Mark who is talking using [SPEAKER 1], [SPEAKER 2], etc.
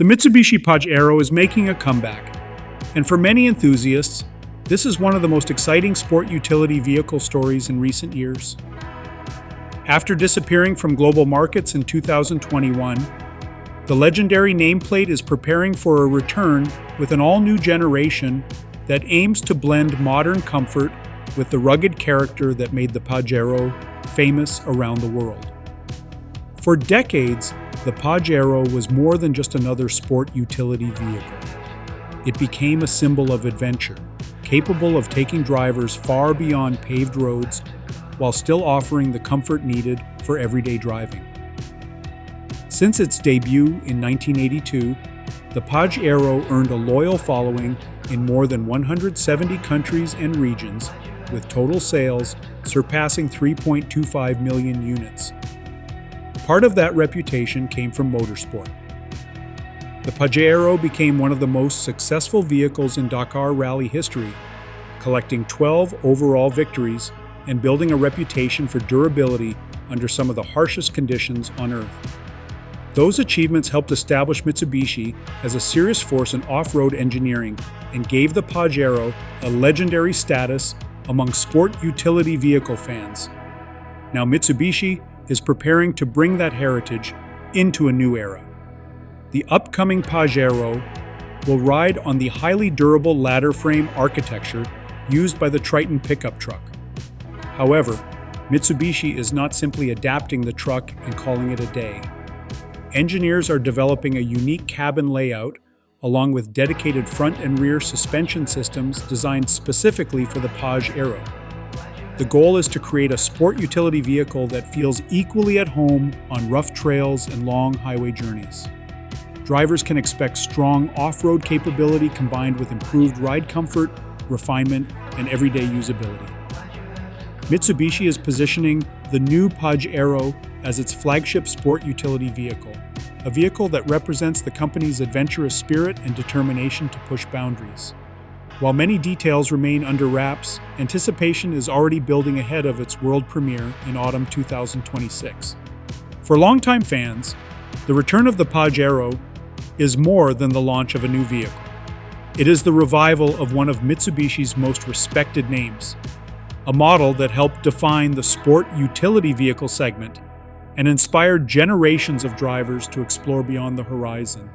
[SPEAKER 1] The Mitsubishi Pajero is making a comeback, and for many enthusiasts, this is one of the most exciting sport utility vehicle stories in recent years. After disappearing from global markets in 2021, the legendary nameplate is preparing for a return with an all-new generation that aims to blend modern comfort with the rugged character that made the Pajero famous around the world. For decades, the Pajero was more than just another sport utility vehicle. It became a symbol of adventure, capable of taking drivers far beyond paved roads while still offering the comfort needed for everyday driving. Since its debut in 1982, the Pajero earned a loyal following in more than 170 countries and regions, with total sales surpassing 3.25 million units. Part of that reputation came from motorsport. The Pajero became one of the most successful vehicles in Dakar Rally history, collecting 12 overall victories and building a reputation for durability under some of the harshest conditions on Earth. Those achievements helped establish Mitsubishi as a serious force in off-road engineering and gave the Pajero a legendary status among sport utility vehicle fans. Now Mitsubishi is preparing to bring that heritage into a new era. The upcoming Pajero will ride on the highly durable ladder frame architecture used by the Triton pickup truck. However, Mitsubishi is not simply adapting the truck and calling it a day. Engineers are developing a unique cabin layout along with dedicated front and rear suspension systems designed specifically for the Pajero. The goal is to create a sport utility vehicle that feels equally at home on rough trails and long highway journeys. Drivers can expect strong off-road capability combined with improved ride comfort, refinement, and everyday usability. Mitsubishi is positioning the new Pajero as its flagship sport utility vehicle, a vehicle that represents the company's adventurous spirit and determination to push boundaries. While many details remain under wraps, anticipation is already building ahead of its world premiere in autumn 2026. For longtime fans, the return of the Pajero is more than the launch of a new vehicle. It is the revival of one of Mitsubishi's most respected names, a model that helped define the sport utility vehicle segment and inspired generations of drivers to explore beyond the horizon.